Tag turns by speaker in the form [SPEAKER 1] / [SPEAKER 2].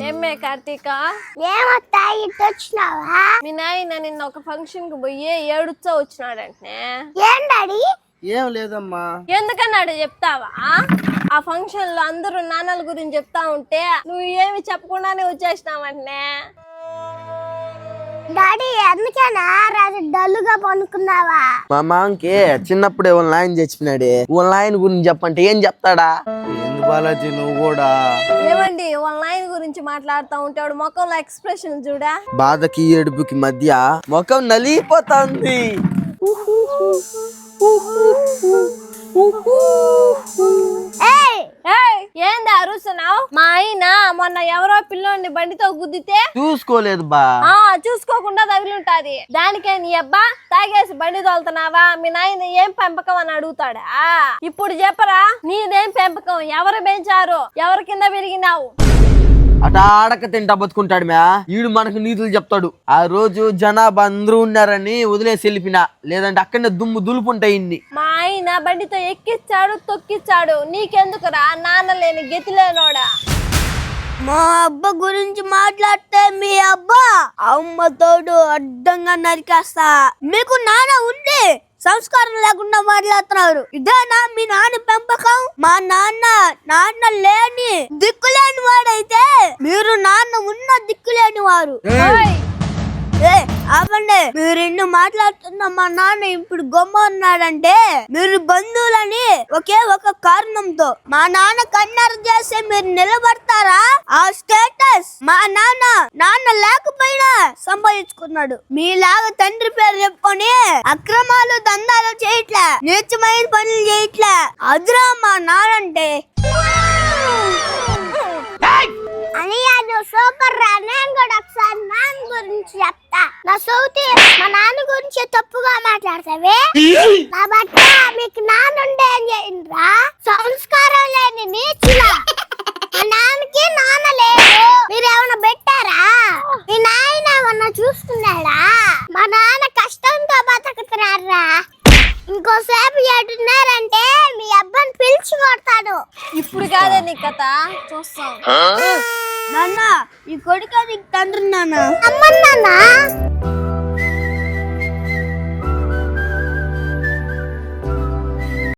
[SPEAKER 1] ఏమే కార్తీక
[SPEAKER 2] ఏమత్తా ఇట్టొచ్చినావా?
[SPEAKER 1] మీ నాయన నిన్న ఒక ఫంక్షన్ కి పోయి ఏడుచో వచ్చినాడంటే.
[SPEAKER 2] ఏం డాడీ?
[SPEAKER 3] ఏం లేదమ్మా.
[SPEAKER 1] ఎందుకన్నాడు చెప్తావా? ఆ ఫంక్షన్ లో అందరూ నాన్నల గురించి చెప్తా ఉంటే నువ్వు ఏమి చెప్పకుండానే వచ్చేసినావంటే.
[SPEAKER 2] డాడీ అందుకేనా రాజు డల్లుగా పనుకున్నావా?
[SPEAKER 4] మా మామకి చిన్నప్పుడే వాళ్ళ నాయన చచ్చిపోయినాడే, వాళ్ళ నాయన గురించి చెప్పంటే ఏం చెప్తాడా?
[SPEAKER 3] ఏంది బాలాజీ నువ్వు కూడా?
[SPEAKER 1] ఏమండి వాళ్ళ నాయన గురించి మాట్లాడుతూ ఉంటాడు, ముఖంలో ఎక్స్ప్రెషన్ చూడా.
[SPEAKER 4] బాధకి ఏడుపుకి మధ్య ముఖం నలిగిపోతుంది.
[SPEAKER 1] ఏంది అరుస్తున్నావు? మా ఆయన మొన్న ఎవరో పిల్లోని బండితో గుద్దితే
[SPEAKER 4] చూసుకోలేదు బా.
[SPEAKER 1] చూసుకోకుండా తగిలింటాది. దానికే నీ అబ్బా తాగేసి బండి తోలుతున్నావా, మీ నాయన ఏం పెంపకం అని అడుగుతాడా? ఇప్పుడు చెప్పరా, నీదేం పెంపకం? ఎవరు పెంచారు? ఎవరి కింద పెరిగినావు?
[SPEAKER 4] అట ఆడక తింటా బతుకుంటాడు మ్యా. ఈడు మనకు నీతులు చెప్తాడు. ఆ రోజు జనాభా అందరూ ఉన్నారని వదిలేసి వెళ్ళిపోయినా, లేదంటే అక్కడనే దుమ్ము దులుపుంటాయి ఇన్ని.
[SPEAKER 1] మా ఆయన బండితో ఎక్కిచ్చాడు, తొక్కిచ్చాడు. నీకెందుకురా నాన్న లేని గతి లేనోడా?
[SPEAKER 2] మా అబ్బా గురించి మాట్లాడితే మీ అబ్బా అమ్మ తోడు అడ్డంగా నరికేస్తా. మీకు నాన్న ఉండి సంస్కారం లేకుండా మాట్లాడుతున్నారు. ఇదేనా మీ నాన్న పెంపకం? మా నాన్న లేని దిక్కులేని వాడైతే మీరు నాన్న ఉన్న దిక్కులేని వారు. అవ్వండి, మీరు ఇన్ని మాట్లాడుతున్న మా నాన్న ఇప్పుడు గొమ్మ ఉన్నాడంటే మీరు బంధువులని ఒకే ఒక కారణంతో మా నాన్న కన్నెర చేస్తే మీరు నిలబడతారా? ఆ స్టేటస్ మా నాన్న లేకపోయినా సంపాదించుకున్నాడు. మీలాగా తండ్రి పేరు చెప్పుకొని అక్రమాలు దందాలు చేయట్లే, నీచమైన పనులు చేయట్లే. అదిరా మా నాన్నంటే. అనియా నువ్వు సూపర్ రా. నేను కూడా ఒకసారి నాన్న గురించి చెప్తా. నా సౌతి మా నాన్న గురించి తప్పుగా మాట్లాడతావే. నా బట్ట మీకు నాన్న ఉండే ఏం చేయండిరా? సంస్కారం లేని నీచులా. మా నాన్నకి నాన్న లేదు. మీరేమన్నా పెట్టారా? మీ నాయన ఏమన్నా చూసుకున్నాడా? మా నాన్న కష్టంతో బతుకుతున్నారా. ఇంకోసేపు ఏడున్నారంటే మీ అబ్బాయిని పిలిచి కొడతాడు.
[SPEAKER 1] ఇప్పుడు కాదే నీ కథ, చూస్తాం.
[SPEAKER 2] నాన్న ఈ కొడుకు నీకు తండ్రి నాన్న. అమ్మన్నా